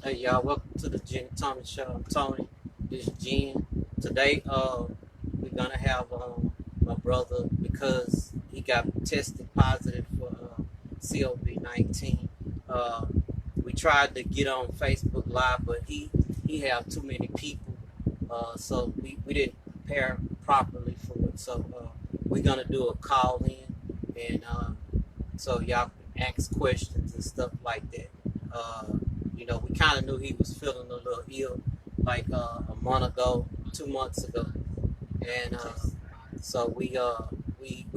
Hey y'all, welcome to the Jen and Tommy Show. I'm Tony. This is Jen. Today, we're gonna have my brother because he got tested positive for cov-19. Uh, we tried to get on Facebook Live, but he have too many people, so we didn't prepare properly for it. So we're gonna do a call in, and so y'all can ask questions and stuff like that. Uh, we kind of knew he was feeling a little ill, like a month ago, 2 months ago, and so we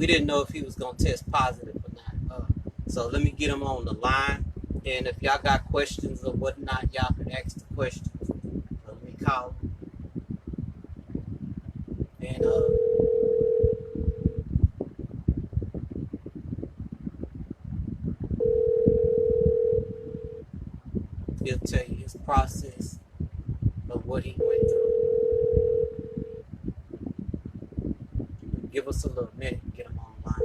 didn't know if he was gonna test positive or not. So let me get him on the line, and if y'all got questions or whatnot, y'all can ask the questions. Let me call him, and he'll tell you his process of what he went through. Give us a little minute to get him on the line.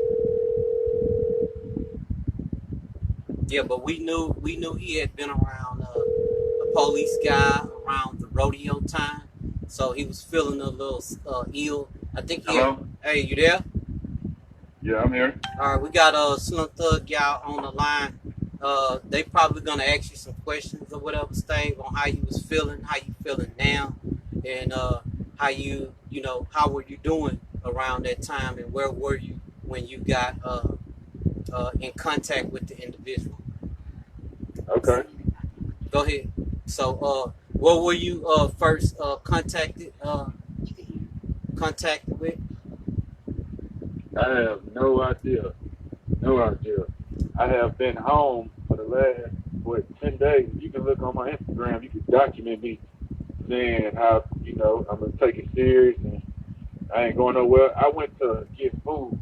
Yeah, but we knew he had been around a police guy around the rodeo time, so he was feeling a little ill. I think he. Hello? Hey, you there? Yeah, I'm here. All right, we got Slim Thug y'all on the line. They probably gonna ask you some questions or whatever, Stave, on how you was feeling, how you feeling now, and how how were you doing around that time, and where were you when you got in contact with the individual? Okay. Go ahead. So, what were you first contacted with? I have no idea. No idea. I have been home for the last, 10 days. You can look on my Instagram. You can document me saying how, I'm going to take it serious and I ain't going nowhere. I went to get food.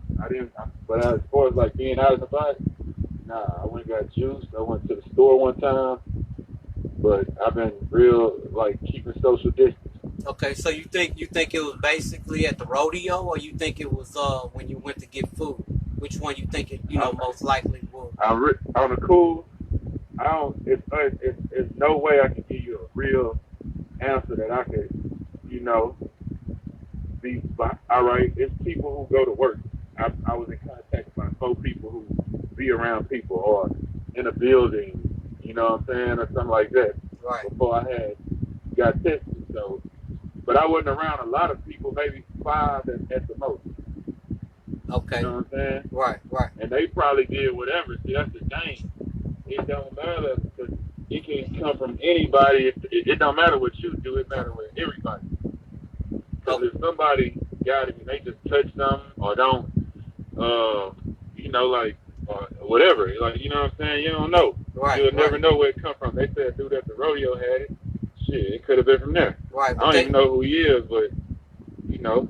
But as far as like being out of the body, nah, I went and got juice. I went to the store one time, but I've been real, like, keeping social distance. Okay, so you think it was basically at the rodeo, or you think it was when you went to get food? Which one you think it I'm, most likely was? on the cool. I don't. It's no way I can give you a real answer that I could, you know, be. All right, it's people who go to work. I was in contact with 4 people who be around people or in a building, you know what I'm saying, or something like that. Right. Before I had got tested, so. But I wasn't around a lot of people, maybe 5 at the most. You Okay. know what I'm saying? Right. Right. And they probably did whatever. See, that's the thing. It don't matter because it can come from anybody. It don't matter what you do. It matters with everybody. Because Oh, if somebody got it and they just touch something or don't, uh, like whatever, like you know what I'm saying. You don't know. right. You'll Right. never know where it come from. They said dude at the rodeo had it. Shit, it could have been from there. Right. I But don't even they. know who he is, but you know,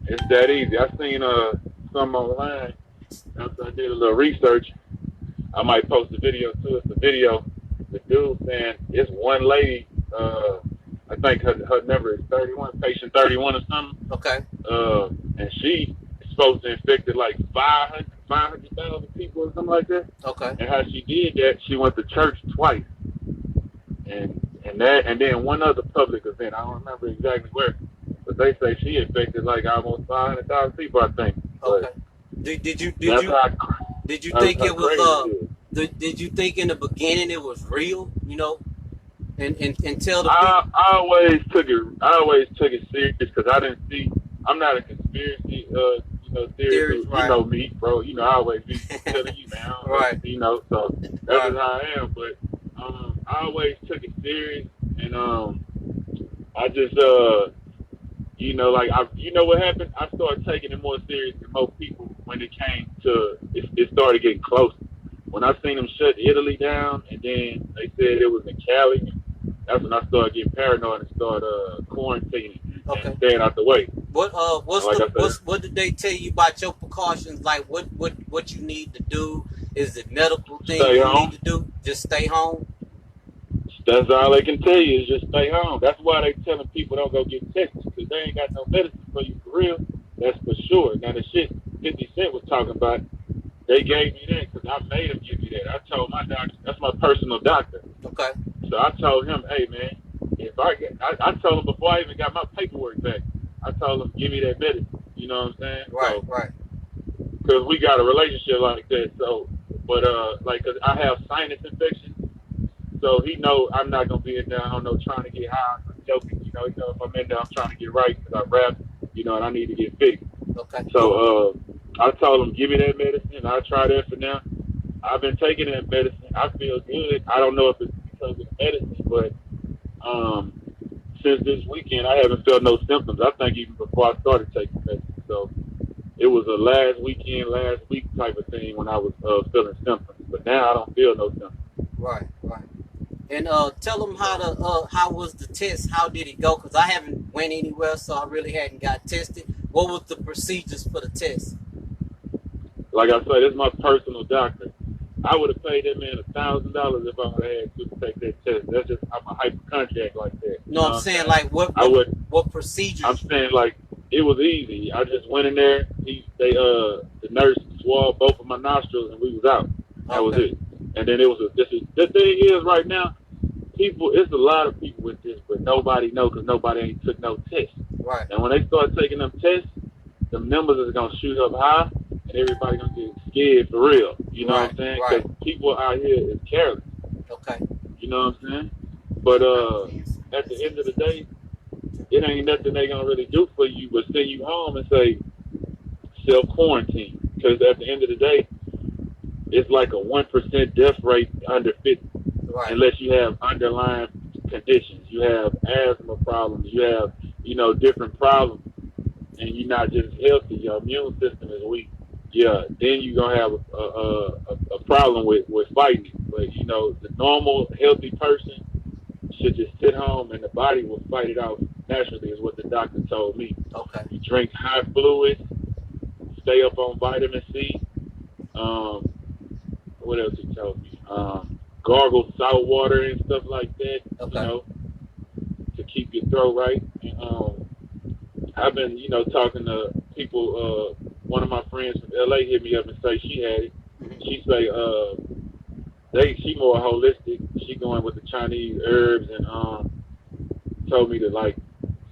it's that easy. I seen some online after I did a little research. I might post a video too. It's a video. The dude saying it's one lady. I think her number is 31, patient 31 or something. Okay. And she is supposed to infected like 500,000 people or something like that. Okay. And how she did that, she went to church twice, and then one other public event. I don't remember exactly where, but they say she infected like almost 500,000 people. I think, but Okay. Did that's you did you think how it was crazy it is. did you think in the beginning it was real? And tell the people. I always took it. I always took it serious because I didn't see. I'm not a conspiracy, theorist. Theories, You right? know me, bro. You know I always be telling you, man. I don't know, Right. so that's Right. just how I am. But I always took it serious, and I just like what happened. I started taking it more serious than most people when it came to it started getting close. When I seen them shut Italy down, and then they said it was in Cali, that's when I started getting paranoid and started quarantining and Okay. staying out the way. And like I said, What did they tell you about your precautions? Like what you need to do? Is it medical things stay you need home. to do? Just stay home. That's all they can tell you is just stay home. That's why they telling people don't go get tested because they ain't got no medicine for you for real. That's for sure. Now the shit 50 Cent was talking about, they gave me that because I made them give me that. I told my doctor, that's my personal doctor. Okay. So I told him, hey man, if I told him before I even got my paperwork back, I told him give me that medicine. You know what I'm saying? Right, So right, because we got a relationship like that. So, but like, cause I have sinus infection, so he know I'm not gonna be in there. I don't know, trying to get high, I'm joking. If I'm in there, I'm trying to get right because I rap, and I need to get fixed. okay, So I told him give me that medicine. I try that for now. I've been taking that medicine. I feel good. I don't know if it's because of the medicine, but um, since this weekend, I haven't felt no symptoms. I think even before I started taking medicine. So it was a last weekend, last week type of thing when I was feeling symptoms. But now I don't feel no symptoms. right, right. And tell them how was the test? How did it go? Because I haven't went anywhere, so I really hadn't got tested. What was the procedures for the test? Like I said, this is my personal doctor. I would have paid that man $1,000 if I would have had to take that test. That's just I'm a hypochondriac like that. You No, know I'm what I'm saying saying? like I would. what procedures? I'm saying like it was easy. I just went in there. The nurse swallowed both of my nostrils and we was out. That was Okay, it. And then it was the thing is right now, it's a lot of people with this, but nobody know because nobody ain't took no test. right, And when they start taking them tests, the numbers is gonna shoot up high, and everybody gonna get scared for real. You know what right, I'm saying? right. Because people out here is careless. Okay, You know what I'm saying? But at the end of the day, it ain't nothing they gonna really do for you but send you home and say self quarantine. Because at the end of the day, it's like a 1% death rate under 50, right, unless you have underlying conditions. You have asthma problems. You have different problems, and you're not just healthy. Your immune system is weak. Yeah, then you're gonna have a problem with fighting it. But the normal healthy person should just sit home and the body will fight it out naturally, is what the doctor told me. okay, You drink high fluids, stay up on vitamin C. Um, what else he told me? Gargle salt water and stuff like that, okay. to keep your throat right. And, I've been, talking to people. One of my friends from LA hit me up and say she had it. Mm-hmm. She say she more holistic. She going with the Chinese herbs and told me to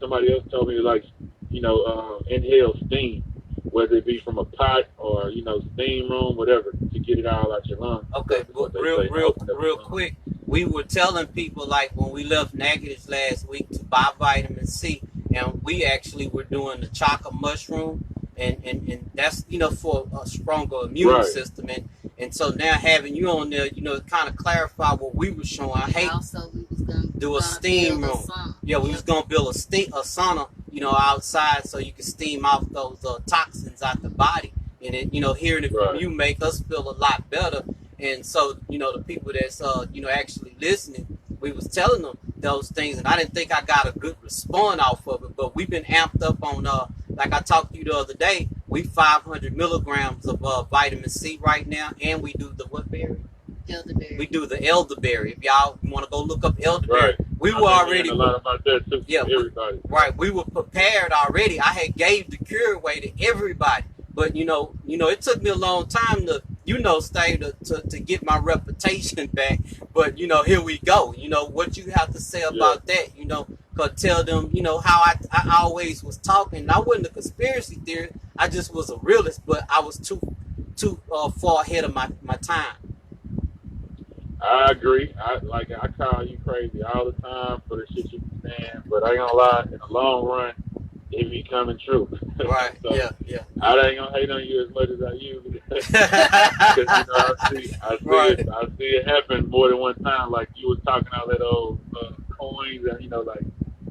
somebody else told me to inhale steam, whether it be from a pot or steam room, whatever, to get it all out your lungs. Okay, What they say, real quick. We were telling people like when we left negatives last week to buy vitamin C, and we actually were doing the chaka mushroom, and that's for a stronger immune system, and so now having you on there, kind of clarify what we were showing. I hate also we was gonna do a steam room. Yeah, we was gonna build a sauna, outside so you can steam off those toxins out the body, and it, hearing it from you make us feel a lot better. And so, the people that's actually listening, we was telling them those things, and I didn't think I got a good response off of it, but we've been amped up on like I talked to you the other day, we 500 milligrams of vitamin C right now, and we do the what berry? Elderberry. We do the elderberry. If y'all want to go look up elderberry, we were already a lot about that too. Yeah, everybody. We were prepared already. I had gave the cure away to everybody, but it took me a long time to stay to get my reputation back. But here we go. What you have to say about that? Cause tell them how I always was talking. I wasn't a conspiracy theorist. I just was a realist, but I was too far ahead of my time. I agree. I call you crazy all the time for the shit you be saying, but I ain't gonna lie. In the long run, it be coming true. Right. So, yeah. I ain't gonna hate on you as much as I usually. Because I see it happen more than one time. Like you was talking all that old coins, and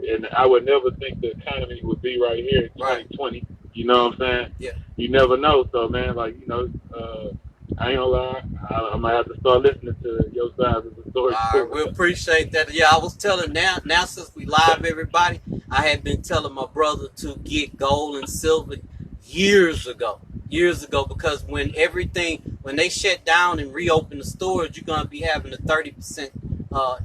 and I would never think the economy would be right here in 2020. You know what I'm saying? Yeah. You never know. So man, I ain't gonna lie, I'm gonna have to start listening to your side of the story. All right, we appreciate that. Yeah, I was telling now since we live, everybody, I had been telling my brother to get gold and silver years ago, because when they shut down and reopen the stores, you're gonna be having a 30%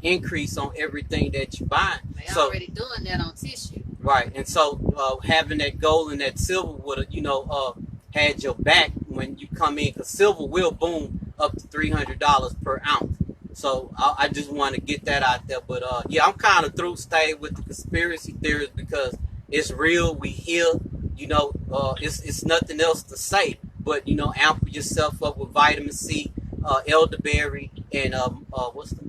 increase on everything that you buying. They already doing that on tissue. Right, and so having that gold and that silver would have, had your back when you come in, because silver will boom up to $300 per ounce. So I just want to get that out there. But yeah, I'm kind of through staying with the conspiracy theories because it's real. We hear, you know, it's nothing else to say. But you know, ample yourself up with vitamin C, elderberry, and what's the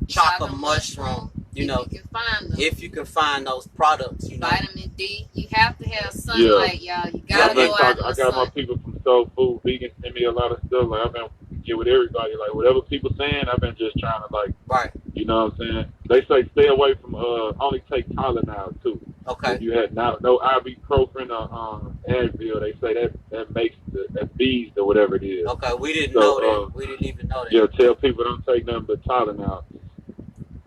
chocolate mushroom. You know, you can find them. if you can find those products, you know. Vitamin D. You have to have sunlight, y'all. You gotta go out in the I got sun. my people from Soul Food Vegan send me a lot of stuff. Like I've been get with everybody. Like whatever people saying, I've been just trying to like. Right. You know what I'm saying? They say stay away from only take Tylenol too. Okay. If you had no ibuprofen or Advil, they say that makes that beast or whatever it is. Okay, we didn't know that. We didn't even know that. Yeah, tell people don't take nothing but Tylenol.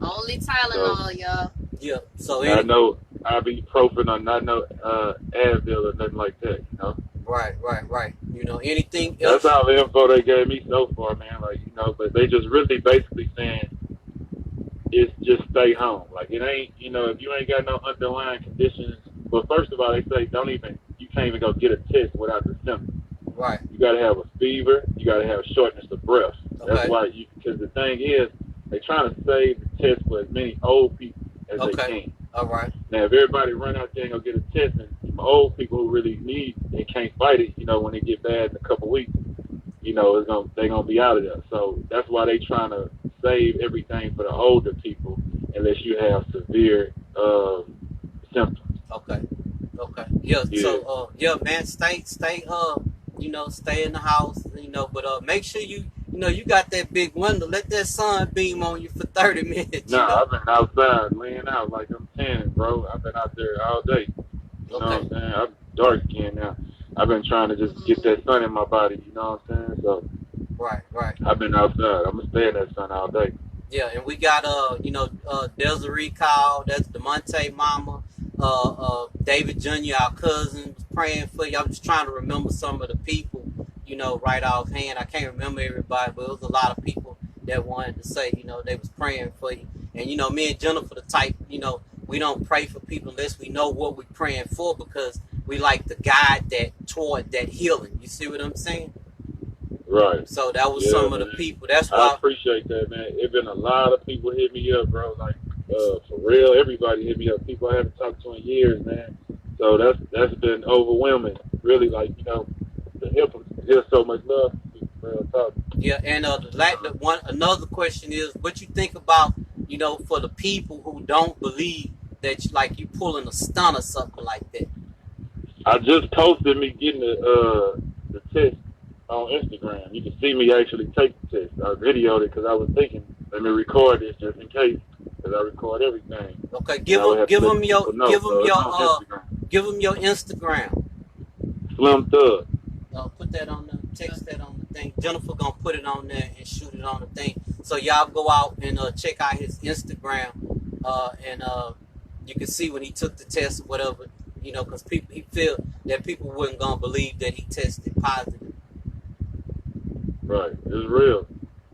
Only Tylenol, y'all. Yeah. So I know ibuprofen or not no Advil or nothing like that. You know. Right. You know, anything else? That's all the info they gave me so far, man. Like you know, but they just really basically saying it's just stay home. Like it ain't, you know, if you ain't got no underlying conditions. Well, first of all, they say you can't even go get a test without the symptoms. Right. You got to have a fever. You got to have shortness of breath. Okay. That's why because the thing is, they trying to save the test for as many old people as they can. All right. Now, if everybody run out there and go get a test, and some old people who really need and can't fight it, you know, when they get bad in a couple weeks, you know, they're gonna be out of there. So that's why they trying to save everything for the older people, unless you have severe symptoms. Okay. Yeah. So yeah, man, stay you know, stay in the house, you know, but make sure you know you got that big window. Let that sun beam on you for 30 minutes. Nah, you know? I've been outside laying out like I'm tanning, bro. I've been out there all day. You know what I'm saying? I'm dark skinned now. I've been trying to just get that sun in my body. You know what I'm saying? So right. I've been outside. I'm gonna stay in that sun all day. Yeah, and we got you know, Desiree called. That's DeMonte mama. David Jr., our cousin, was praying for you. I'm just trying to remember some of the people, you know, right offhand. I can't remember everybody, but it was a lot of people that wanted to say, you know, they was praying for you. And, you know, me and Jennifer, the type, you know, we don't pray for people unless we know what we're praying for because we like to guide that toward that healing. You see what I'm saying? Right. So that was some of the people. That's why I appreciate that, man. It's been a lot of people hit me up, bro. Like, for real, everybody hit me up. People I haven't talked to in years, man. So that's been overwhelming. Really, like, you know, the hip there's so much love for real talk. Yeah, and another question is, what you think about, you know, for the people who don't believe that you pulling a stunt or something like that? I just posted me getting the test on Instagram. You can see me actually take the test. I videoed it because I was thinking, let me record this just in case, because I record everything. Okay, give them your Instagram. Slim Thug. Put that on the text that on the thing. Jennifer gonna put it on there and shoot it on the thing. So y'all go out and check out his Instagram, and you can see when he took the test or whatever. You know, because he feel that people wasn't gonna believe that he tested positive. Right, it's real.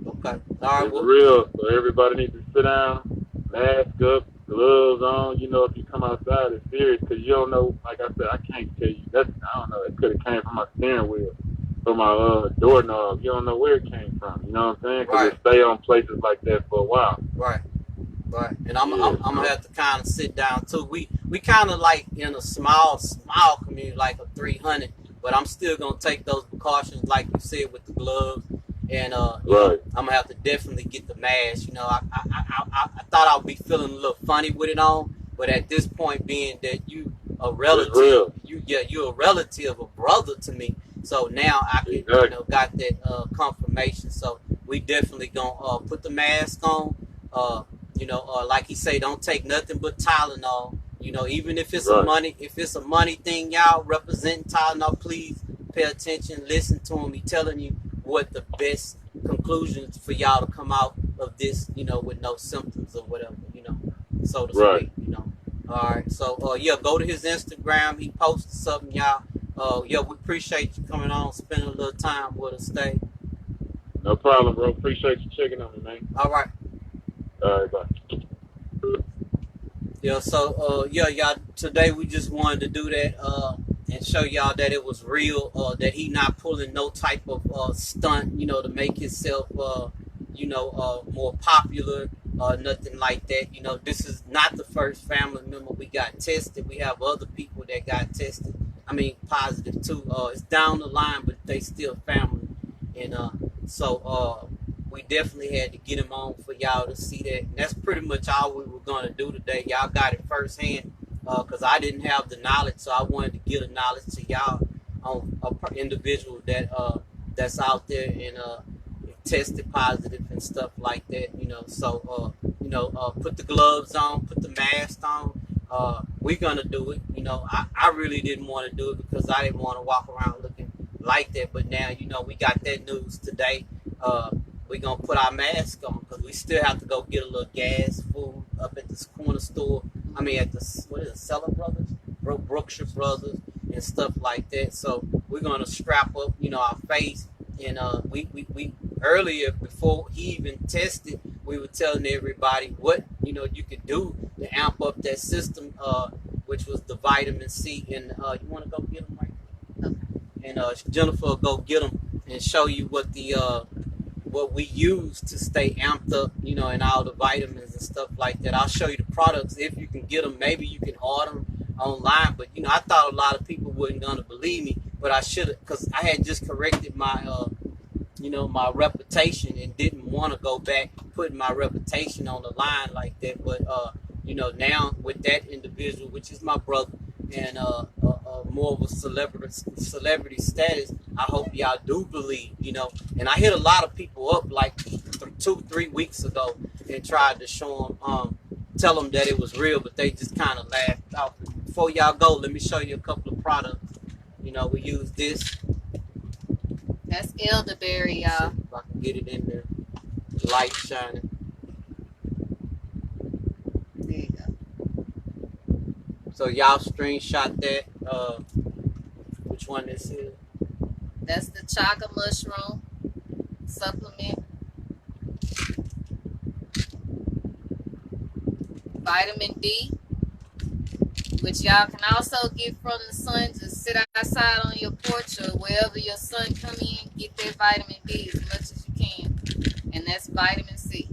Okay, all right. It's real. So everybody needs to sit down, mask up, gloves on. You know, if you come outside, it's serious because you don't know. Like I said, I can't tell you. I don't know. It could have came from my steering wheel, from my doorknob. You don't know where it came from. You know what I'm saying? Because it stay on places like that for a while. Right. And I'm gonna have to kind of sit down too. We kind of like in a small community, like a 300, but I'm still gonna take those precautions, like you said, with the gloves. And you know, I'm gonna have to definitely get the mask. You know, I thought I'd be feeling a little funny with it on, but at this point, being that you a relative, you're a relative, a brother to me. So now I can, you know, got that confirmation. So we definitely gonna put the mask on. You know, like he say, don't take nothing but Tylenol. You know, even if it's a money thing, y'all representing Tylenol, please pay attention, listen to him. He telling you what the best conclusions for y'all to come out of this, you know, with no symptoms or whatever, you know, so to speak, you know. All right, so yeah, go to his Instagram. He posted something, y'all. Yeah, we appreciate you coming on, spending a little time with us today. No problem, bro. Appreciate you checking on me, man. All right. All right, bye. Yeah, so yeah, y'all, today we just wanted to do that and show y'all that it was real, that he not pulling no type of stunt, you know, to make himself more popular, nothing like that. This is not the first family member we got tested. We have other people that got tested. I mean, positive too. It's down the line, but they still family, and so we definitely had to get him on for y'all to see that. And that's pretty much all we were gonna do today. Y'all got it firsthand, because I didn't have the knowledge, so I wanted to give the knowledge to y'all on an individual that's out there and tested positive and stuff like that. So put the gloves on, put the mask on. We're gonna do it. I really didn't want to do it because I didn't want to walk around looking like that. But now, we got that news today. We're gonna put our mask on because we still have to go get a little gas, food up at this corner store. I mean, at the, what is it, Seller Brothers, Brookshire Brothers, and stuff like that. So we're gonna strap up, our face. And we earlier, before he even tested, we were telling everybody what you could do to amp up that system, which was the vitamin C. And you want to go get them, right? Okay. And Jennifer will go get them and show you what we use to stay amped up, and all the vitamins and stuff like that. I'll show you the products if you can get them. Maybe you can order them online, but I thought a lot of people wasn't gonna believe me, but I should have, because I had just corrected my my reputation and didn't want to go back putting my reputation on the line like that. But now with that individual, which is my brother, and more of a celebrity status, I hope y'all do believe, and I hit a lot of people up like 2-3 weeks ago and tried to show them, tell them that it was real, but they just kind of laughed off. Before y'all go, let me show you a couple of products. We use this. That's elderberry, y'all. If I can get it in there, light shining. There you go. So y'all screenshot that. Which one this is? That's the chaga mushroom supplement. Vitamin D, which y'all can also get from the sun. Just sit outside on your porch or wherever your sun come in, get that vitamin D as much as you can. And that's vitamin C.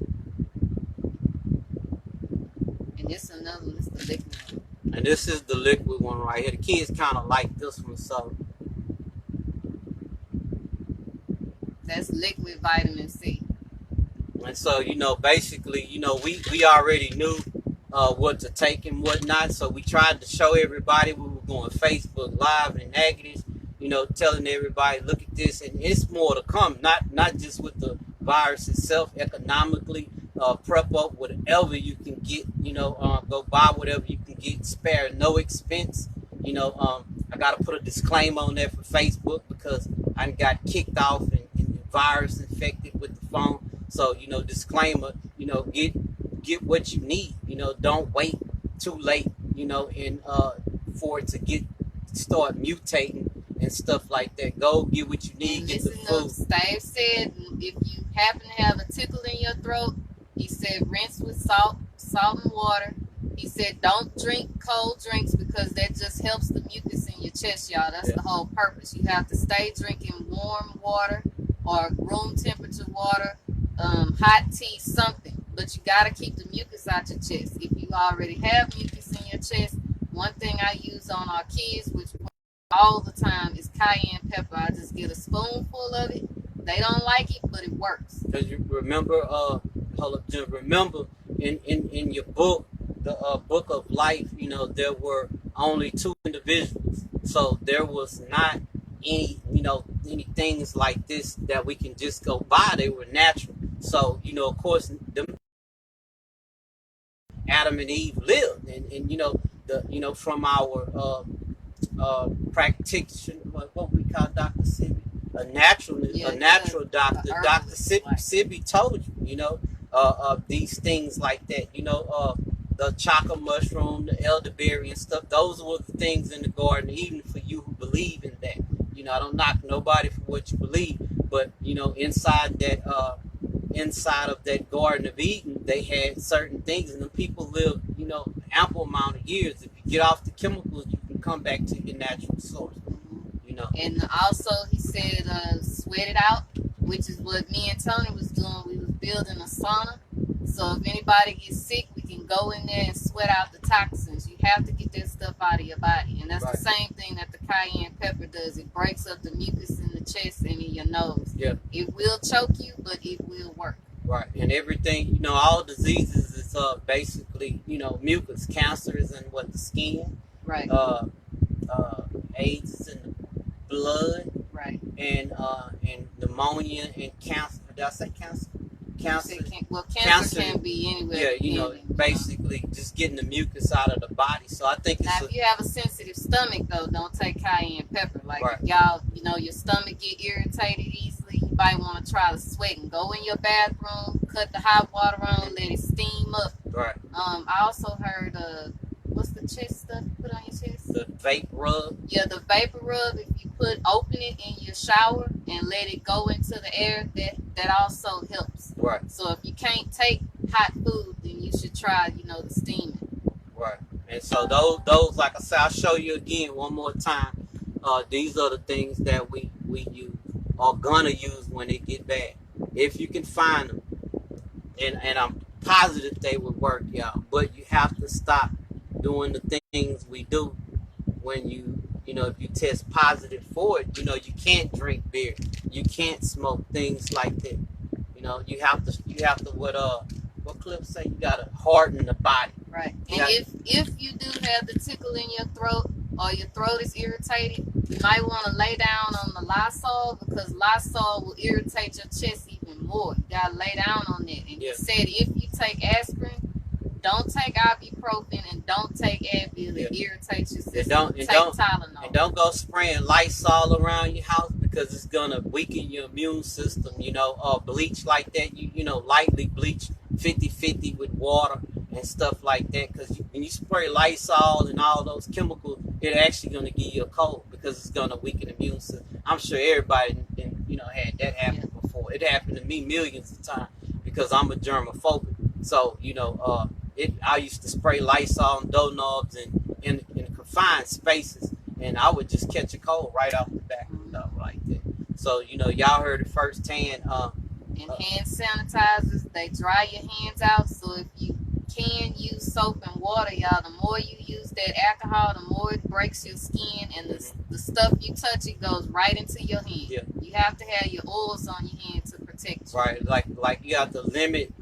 And this is another one, this is the liquid one. And this is the liquid one right here. The kids kind of like this one, so. That's liquid vitamin C. And so, basically, we already knew what to take and whatnot. So we tried to show everybody. We were going Facebook Live and negatives, telling everybody, look at this. And it's more to come, not just with the virus itself, economically, prep up whatever you can get, go buy whatever you can get, spare no expense. I got to put a disclaimer on there for Facebook because I got kicked off and virus infected with the phone. So, disclaimer, get what you need. Don't wait too late, and for it to start mutating and stuff like that. Go get what you need, get the food. Stave said if you happen to have a tickle in your throat, he said rinse with salt and water. He said don't drink cold drinks because that just helps the mucus in your chest, y'all. That's the whole purpose. You have to stay drinking warm water or room temperature water, hot tea, something. But you got to keep the mucus out your chest. If you already have mucus in your chest, one thing I use on our kids, which all the time, is cayenne pepper. I just get a spoonful of it. They don't like it, but it works. Because you remember, remember in your book, the book of life, there were only 2 individuals. So there was not any things like this that we can just go by. They were natural. So, of course, Adam and Eve lived, and from our practitioner, what we call Dr. Sibby, a natural doctor. Dr. Sibby told you, these things like that, the chaga mushroom, the elderberry and stuff. Those were the things in the Garden of Eden for you who believe in that. I don't knock nobody for what you believe, but inside of that Garden of Eden, they had certain things, and the people lived, ample amount of years. If you get off the chemicals, you can come back to your natural source. And also, he said, sweat it out. which is what me and Tony was doing. We was building a sauna. So if anybody gets sick, we can go in there and sweat out the toxins. You have to get that stuff out of your body. And that's Right. the same thing that the cayenne pepper does. It breaks up the mucus in the chest and in your nose. Yeah. It will choke you, but it will work. Right. And everything, all diseases is basically, mucus. Cancer is in the skin. Right. AIDS is in the blood. Right. And pneumonia and cancer. Did I say cancer? Cancer. Cancer can be anywhere. Yeah, basically just getting the mucus out of the body. So I think now, if you have a sensitive stomach, though, don't take cayenne pepper. Like, right. If y'all, your stomach get irritated easily, you might want to try to sweat and go in your bathroom, cut the hot water on, let it steam up. Right. I also heard what's the chest stuff you put on your chest? The vapor rub. Yeah, the vapor rub. If you open it in your shower and let it go into the air, that also helps. Right. So if you can't take hot food, then you should try, the steaming. Right. And so those, like I said, I'll show you again one more time. These are the things that we use or gonna use when it get bad, if you can find them. And I'm positive they would work, y'all. But you have to stop doing the things we do when if you test positive for it. You can't drink beer, you can't smoke, things like that. You have to what Cliff say, you gotta harden the body. Right. And if you do have the tickle in your throat or your throat is irritated, you might want to lay down on the Lysol, because Lysol will irritate your chest even more. You gotta lay down on it. And you said if you take aspirin, don't take ibuprofen and don't take Advil. It irritates your system. Take Tylenol. And don't go spraying Lysol around your house, because it's gonna weaken your immune system. Bleach like that. Lightly bleach 50-50 with water and stuff like that. Because when you spray Lysol and all those chemicals, it's actually gonna give you a cold, because it's gonna weaken the immune system. I'm sure everybody had that happen before. It happened to me millions of times because I'm a germophobic. So I used to spray Lysol on doorknobs and in confined spaces, and I would just catch a cold right off the back and stuff like that. So y'all heard it firsthand. And hand sanitizers, they dry your hands out. So if you can use soap and water, y'all, the more you use that alcohol, the more it breaks your skin, and the stuff you touch, it goes right into your hand. Yeah. You have to have your oils on your hand to protect you. Right, like you have to limit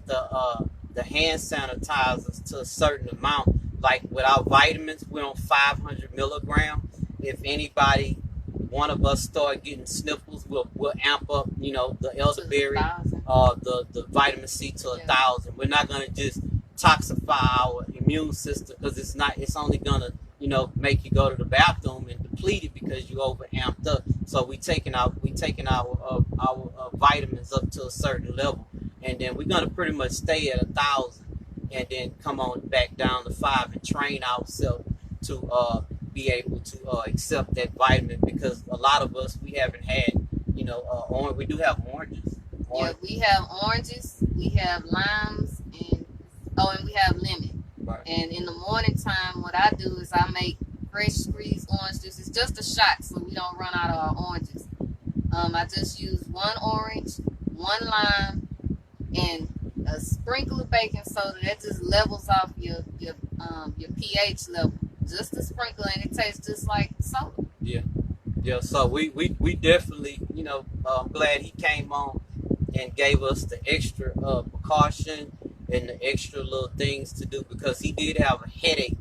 the hand sanitizers to a certain amount. Like with our vitamins, we're on 500 milligrams. If anybody, one of us start getting sniffles, we'll amp up, the elderberry, the vitamin C to 1,000. We're not gonna just toxify our immune system, because it's only gonna make you go to the bathroom and deplete it because you over amped up. So we taking our vitamins up to a certain level, and then we're gonna pretty much stay at 1,000, and then come on back down to 5 and train ourselves to be able to accept that vitamin, because a lot of us, we haven't had we do have oranges. Yeah, we have oranges, we have limes, and we have lemon. Right. And in the morning time, what I do is I make fresh squeezed orange juice. It's just a shot, so we don't run out of our oranges. I just use 1 orange, 1 lime, and a sprinkle of baking soda. That just levels off your pH level. Just a sprinkle, and it tastes just like soda. Yeah. So we definitely, I'm glad he came on and gave us the extra precaution and the extra little things to do, because he did have a headache.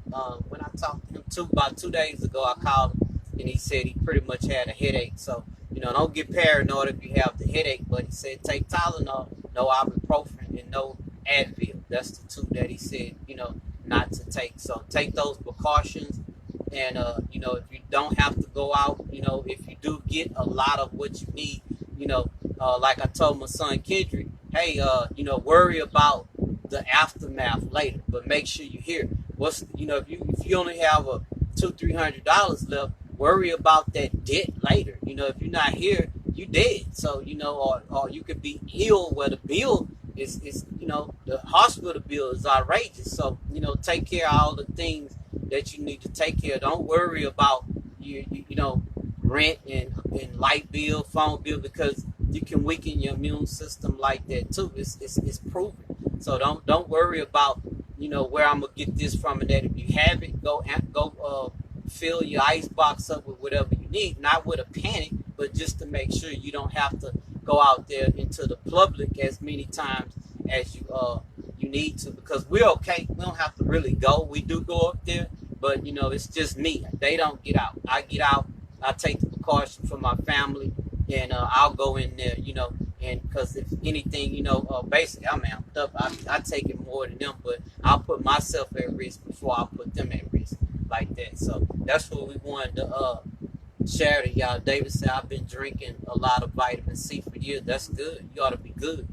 When I talked to him about 2 days ago, I called him and he said he pretty much had a headache. So don't get paranoid if you have the headache, but he said take Tylenol, no ibuprofen, and no Advil. That's the 2 that he said not to take. So take those precautions. And if you don't have to go out, if you do get a lot of what you need, like I told my son Kendrick, hey, worry about the aftermath later, but make sure you hear if you only have $200-300 left, worry about that debt later. If you're not here, you dead. So or you could be ill where the bill is the hospital bill is outrageous. So take care of all the things that you need to take care of. Don't worry about rent and light bill, phone bill, because weaken your immune system like that too. It's proven. So don't worry about where I'm gonna get this from and that. If you have it, go fill your ice box up with whatever you need, not with a panic, but just to make sure you don't have to go out there into the public as many times as you need to, because we're okay. We don't have to really go. We do go up there, but it's just me. They don't get out. I get out. I take the precaution for my family, and I'll go in there, and because if anything, basically I'm amped up. I take it more than them, but I'll put myself at risk before I put them at risk like that. So that's what we wanted to share to y'all. David said, I've been drinking a lot of vitamin C for years. That's good. You ought to be good,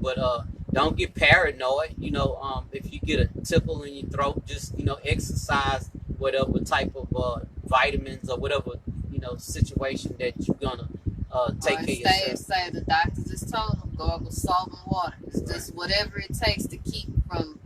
but don't get paranoid. If you get a tickle in your throat, just exercise whatever type of vitamins or whatever situation that you're gonna take care of yourself. Say the doctor just told them gargle salt and water. It's just whatever it takes to keep from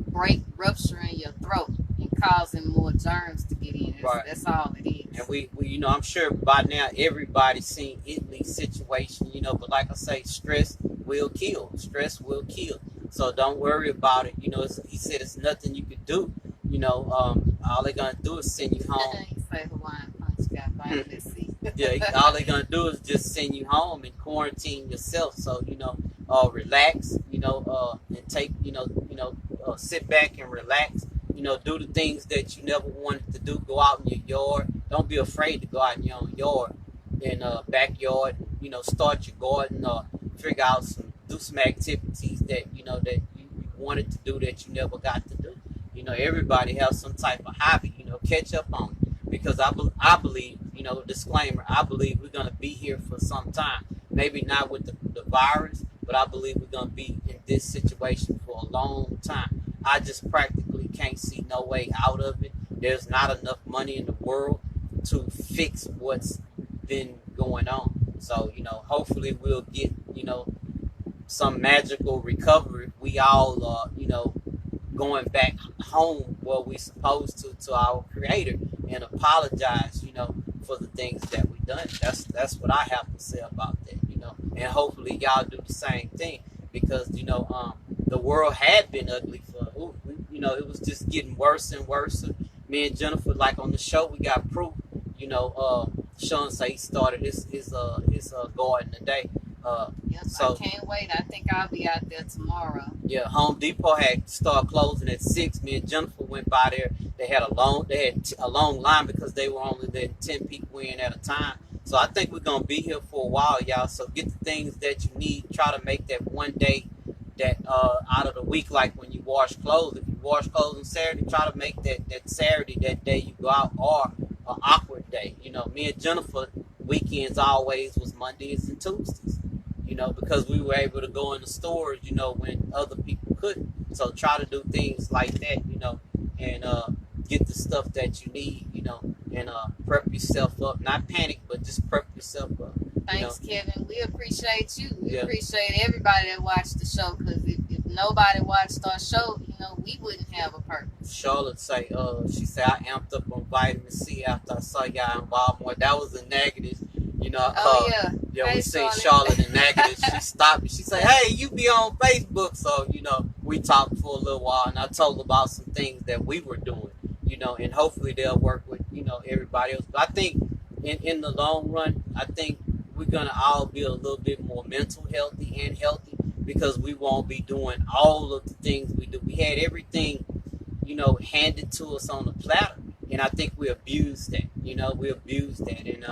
rupturing your throat and causing more germs to get in. That's all it is. And we I'm sure by now everybody's seen Italy's situation, but like I say, stress will kill. Stress will kill. So don't worry about it. He said it's nothing you can do. All they're gonna do is send you home. He say Hawaiian punch got vitamin C. Yeah, all they're gonna do is just send you home and quarantine yourself. So relax. And take sit back and relax. Do the things that you never wanted to do. Go out in your yard. Don't be afraid to go out in your own yard and backyard. Start your garden or figure out do some activities that that you wanted to do that you never got to do. Everybody has some type of hobby. Catch up on it, because I believe, disclaimer, I believe we're gonna be here for some time. Maybe not with the virus, but I believe we're gonna be in this situation for a long time. I just practically can't see no way out of it. There's not enough money in the world to fix what's been going on. So, hopefully we'll get, some magical recovery. We all, going back home where we supposed to our Creator and apologize, for the things that we done. That's what I have to say about that, and hopefully y'all do the same thing, because, the world had been ugly for, it was just getting worse and worse. Me and Jennifer, like on the show, we got proof. Sean say he started his garden today. So I can't wait. I think I'll be out there tomorrow. Yeah, Home Depot had started closing at 6. Me and Jennifer went by there. They had a long line because they were only letting 10 people in at a time. So I think we're gonna be here for a while, y'all. So get the things that you need. Try to make that one day that out of the week, like when you wash clothes. If you wash clothes on Saturday, try to make that Saturday that day you go out, or an awkward day. Me and Jennifer weekends always was Mondays and Tuesdays. Because we were able to go in the stores, when other people couldn't. So try to do things like that, and get the stuff that you need, and prep yourself up. Not panic, but just prep yourself up. Thanks, Kevin. We appreciate you. We appreciate everybody that watched the show, because if nobody watched our show, we wouldn't have a purpose. Charlotte say, she said, I amped up on vitamin C after I saw y'all in Baltimore. That was a negative. Yeah, we seen Charlotte in negative. She stopped me. She said, hey, you be on Facebook. So, we talked for a little while, and I told her about some things that we were doing, and hopefully they'll work with, everybody else. But I think in the long run, I think we're going to all be a little bit more mental healthy and healthy, because we won't be doing all of the things we do. We had everything, handed to us on a platter. And I think we abused that, we abused that. And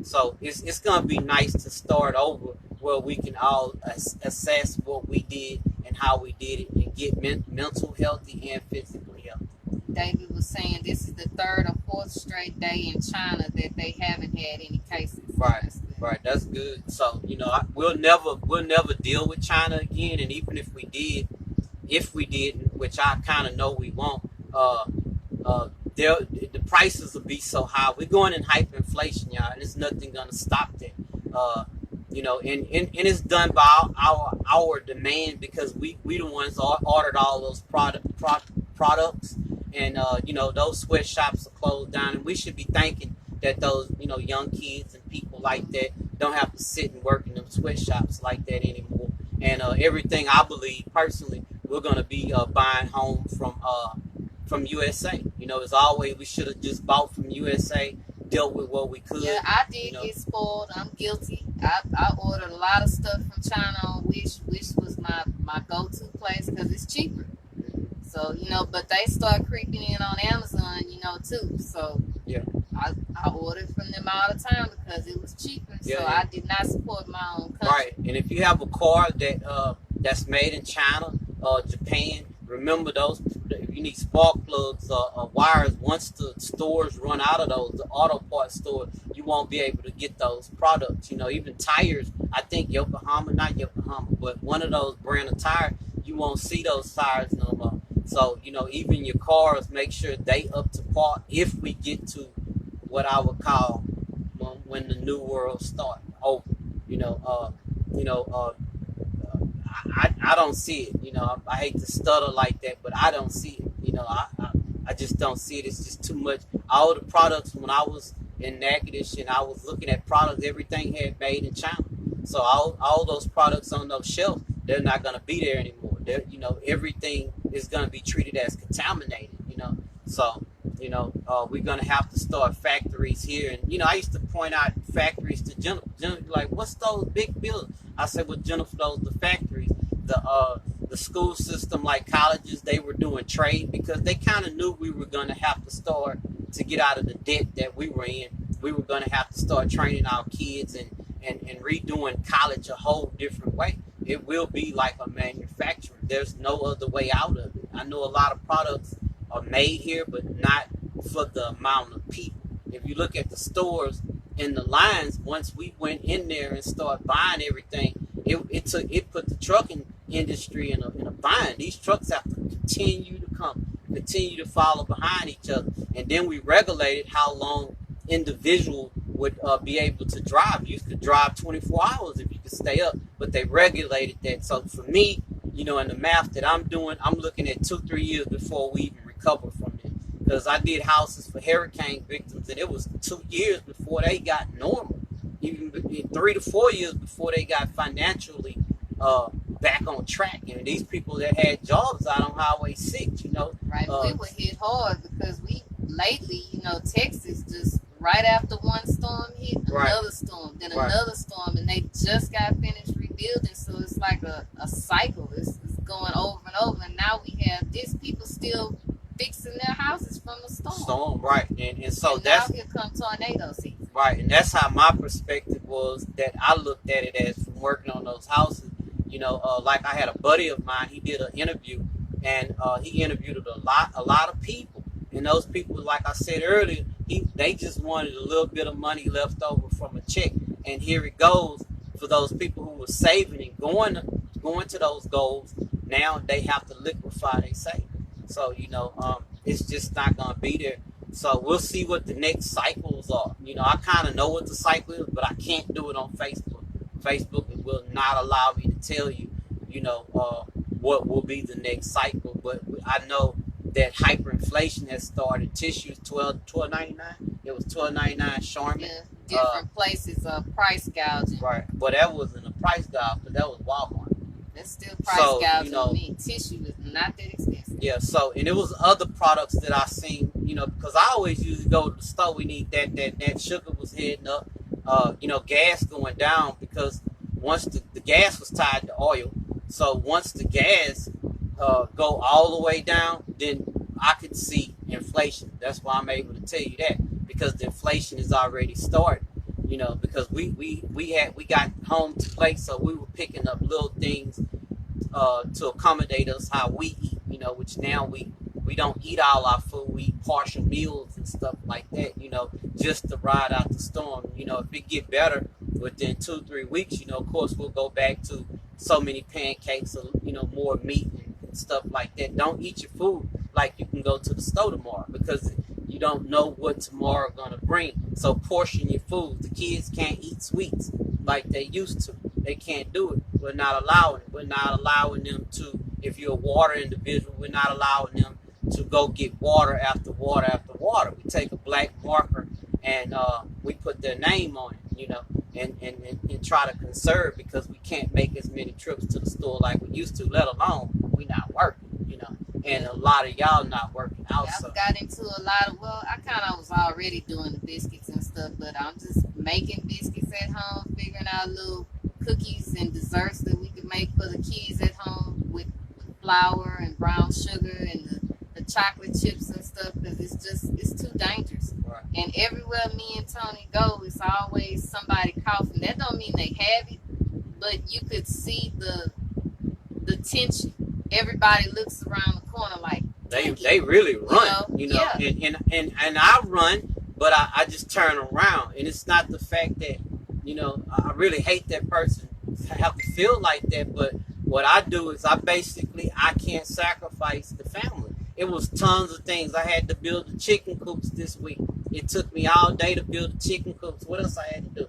so it's going to be nice to start over, where we can all assess what we did and how we did it, and get mental healthy and physically healthy. David was saying this is the 3rd or 4th straight day in China that they haven't had any cases. Right. That's good. So, we'll never deal with China again. And even if we did, which I kind of know we won't, the prices will be so high. We're going in hyperinflation, y'all, and there's nothing gonna stop that. And it's done by our demand, because we the ones ordered all those products, and those sweatshops are closed down, and we should be thanking that those, you know, young kids and people like that don't have to sit and work in them sweatshops like that anymore. And everything, I believe personally, we're gonna be buying home from USA. You know, as always, we should have just bought from USA, dealt with what we could. Yeah, I You did know, get spoiled. I'm guilty. I ordered a lot of stuff from China on Wish. Wish was my go-to place because it's cheaper. So, you know, but they start creeping in on Amazon, you know, too. So yeah, I ordered from them all the time because it was cheaper. yeah, So yeah. I did not support my own country. Right. And if you have a car that's made in China or Japan, remember those. If you need spark plugs or wires, once the stores run out of those, the auto parts stores, you won't be able to get those products. You know, even tires. I think Yokohama, not Yokohama, but one of those brand of tires, you won't see those tires no more. So, you know, even your cars, make sure they up to par if we get to what I would call when the new world starts over. You know, I don't see it. You know, I hate to stutter like that, but I don't see it. You know, I just don't see it. It's just too much. All the products, when I was in Natchitoches and I was looking at products, everything had made in China. So all those products on those shelves, they're not going to be there anymore. You know, everything is going to be treated as contaminated. You know, so you know, we're going to have to start factories here. And, you know, I used to point out factories to Jennifer. Jennifer, like, what's those big buildings? I said, well, Jennifer, those the factories. The school system, like colleges, they were doing trade because they kind of knew we were going to have to start to get out of the debt that we were in. We were going to have to start training our kids and redoing college a whole different way. It will be like a manufacturer. There's no other way out of it. I know a lot of products are made here, but not for the amount of people. If you look at the stores and the lines, once we went in there and started buying everything, it put the trucking industry in a bind. These trucks have to continue to come, continue to follow behind each other, and then we regulated how long individual would be able to drive. You could drive 24 hours if you could stay up, but they regulated that. So for me, you know, in the math that I'm doing, I'm looking at 2-3 years before we even recover from it. Because I did houses for hurricane victims, and it was 2 years before they got normal. Even 3 to 4 years before they got financially back on track. And these people that had jobs out on Highway 6, you know. Right, we were hit hard because lately, you know, Texas just right after one storm hit, another storm, then another storm, and they just got finished rebuilding. So it's like a cycle. It's going over and over. And now we have this, people still fixing their houses from the storm. Right. And so and that's now here come tornado season. Right, and that's how my perspective was, that I looked at it as from working on those houses. You know, like I had a buddy of mine, he did an interview, and he interviewed a lot of people. And those people, like I said earlier, they just wanted a little bit of money left over from a check. And here it goes for those people who were saving and going to those goals. Now they have to liquefy their savings. So, you know, it's just not going to be there. So we'll see what the next cycles are. You know, I kind of know what the cycle is, but I can't do it on Facebook. Facebook will not allow me to tell you, you know, what will be the next cycle. But I know that hyperinflation has started. Tissues $12.99. It was $12.99 Charmin. Yeah, different places are price gouging. Right, but that wasn't a price gouge, because that was Walmart. That's still price gouging, you know, me. Tissue is not that expensive. Yeah, so, and it was other products that I seen, you know, because I always usually go to the store. We need that sugar was heading up. You know, gas going down, because once the gas was tied to oil. So once the gas go all the way down, then I could see inflation. That's why I'm able to tell you that, because the inflation is already started. You know, because we got home to play, so we were picking up little things to accommodate us how we eat. You know, which now we don't eat all our food. We eat partial meals and stuff like that. You know, just to ride out the storm. You know, if it get better within 2-3 weeks, you know, of course we'll go back to so many pancakes, or, you know, more meat and stuff like that. Don't eat your food like you can go to the store tomorrow, because you don't know what tomorrow gonna bring. So portion your food. The kids can't eat sweets like they used to. They can't do it. We're not allowing it. We're not allowing them to. If you're a water individual, we're not allowing them to go get water after water after water. We take a black marker and we put their name on it, you know, and try to conserve because we can't make as many trips to the store like we used to, let alone we not working, you know, and a lot of y'all not working out. Yeah, So I've got into a lot of, well, I kind of was already doing the biscuits and stuff, but I'm just making biscuits at home, figuring out little cookies and desserts that we can make for the kids at home with flour and brown sugar and the chocolate chips and stuff, because it's too dangerous. right. And everywhere me and Tony go, it's always somebody coughing. That don't mean they have it, but you could see the tension. Everybody looks around the corner like they really run, you know, yeah. and I run, but I just turn around, and it's not the fact that, you know, I really hate that person have to feel like that, but what I do is I can't sacrifice the family. It was tons of things. I had to build the chicken coops this week. It took me all day to build the chicken coops. What else I had to do?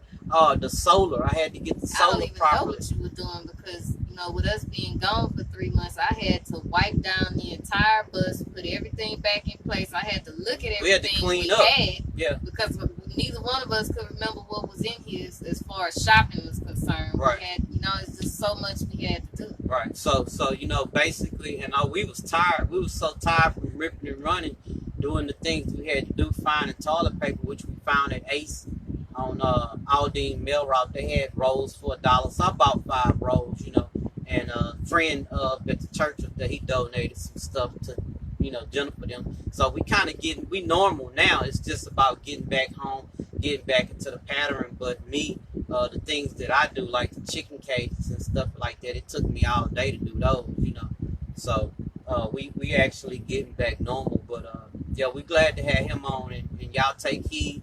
The solar. I had to get the solar I don't even properly. know what you were doing because, you know, with us being gone for 3 months, I had to wipe down the entire bus, put everything back in place. I had to look at everything we had to clean up. had, yeah, because neither one of us could remember what was in here as far as shopping was concerned. Right. We had, you know, it's just so much we had to do. right. So you know, basically, and we was tired. We was so tired from ripping and running, doing the things we had to do, finding toilet paper, which we found at Ace on Aldine Mill Route. They had rolls for $1, so I bought 5 rolls, you know. And a friend at the church that he donated some stuff to, you know, Jennifer them. So we kind of we normal now. It's just about getting back home, getting back into the pattern. But me, the things that I do, like the chicken cages and stuff like that, it took me all day to do those, you know. So we actually getting back normal. But yeah, we glad to have him on, and y'all take heed.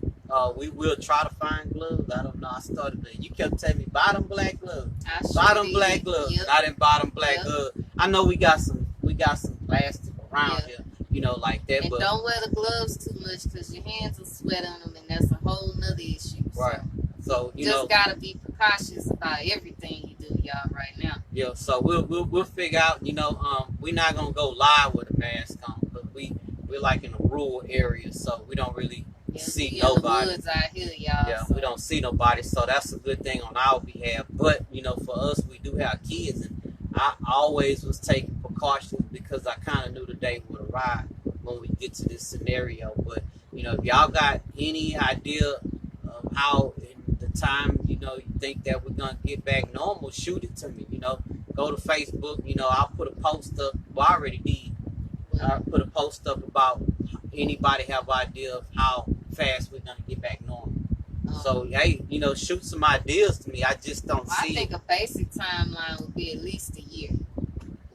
We will try to find gloves. I don't know. I started. You kept telling me buy them black gloves. Buy them black gloves. Yep. I didn't buy them black Yep. gloves. I know we got some plastic around Yep. here, you know, like that. And but don't wear the gloves too much because your hands will sweat on them, and that's a whole nother issue. right. So you just know, gotta be precautious about everything you do, y'all, right now. yeah. So we'll figure out. You know, we're not gonna go live with a mask on because we're like in a rural area, so we don't really see nobody. In the woods out here, y'all. Yeah, so. we don't see nobody, so that's a good thing on our behalf. But you know, for us, we do have kids, and I always was taking precautions because I kind of knew the day would arrive when we get to this scenario. But you know, if y'all got any idea of how in the time, you know, you think that we're gonna get back normal, shoot it to me. You know, go to Facebook. You know, I'll put a post up. Well, I already did. I put a post up about anybody have idea of how fast we're gonna get back normal. So hey, you know, shoot some ideas to me. I just don't see. I think a basic timeline would be at least a year.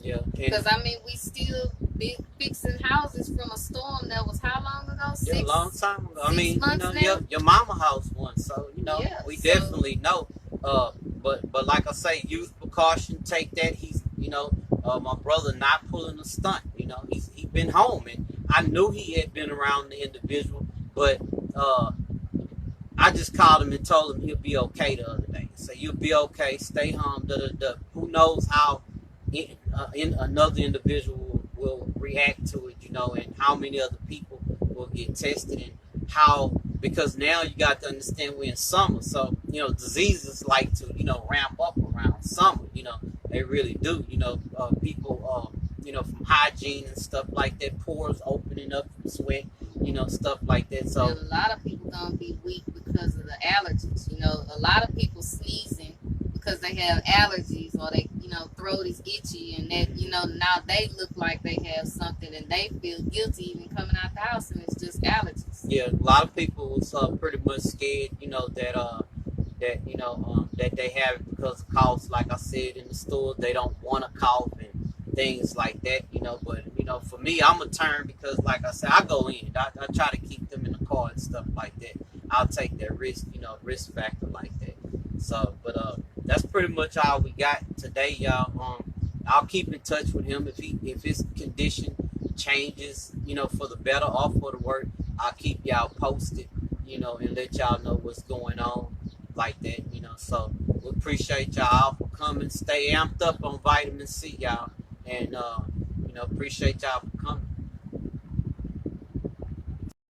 Yeah, because I mean, we still be fixing houses from a storm that was how long ago? A long time ago. I mean, you know, now? your mama house one, so you know, yeah, we definitely know. But like I say, use precaution. Take that. He's, you know, my brother not pulling a stunt. You know, he's been home, and I knew he had been around the individual, but I just called him and told him he'll be okay the other day. So you'll be okay. Stay home. Who knows how another individual will react to it, you know, and how many other people will get tested, and how, because now you got to understand we're in summer, so you know diseases like to, you know, ramp up around summer, you know, they really do, you know. People you know, from hygiene and stuff like that, pores opening up from sweat, you know, stuff like that. So and a lot of people gonna be weak because of the allergies. You know, a lot of people sneezing because they have allergies, or they, you know, throat is itchy, and that, you know, now they look like they have something, and they feel guilty even coming out the house, and it's just allergies. Yeah, a lot of people was pretty much scared, you know, that you know, that they have it because of coughs. Like I said, in the stores, they don't want to cough and things like that, you know. But you know, for me, I'm a turn because, like I said, I go in. I try to keep them in the car and stuff like that. I'll take that risk, you know, risk factor like that. So, but that's pretty much all we got today, y'all. I'll keep in touch with him if his condition changes, you know, for the better or for the worse. I'll keep y'all posted, you know, and let y'all know what's going on like that, you know. So we appreciate y'all for coming. Stay amped up on vitamin C, y'all, and you know, appreciate y'all for coming.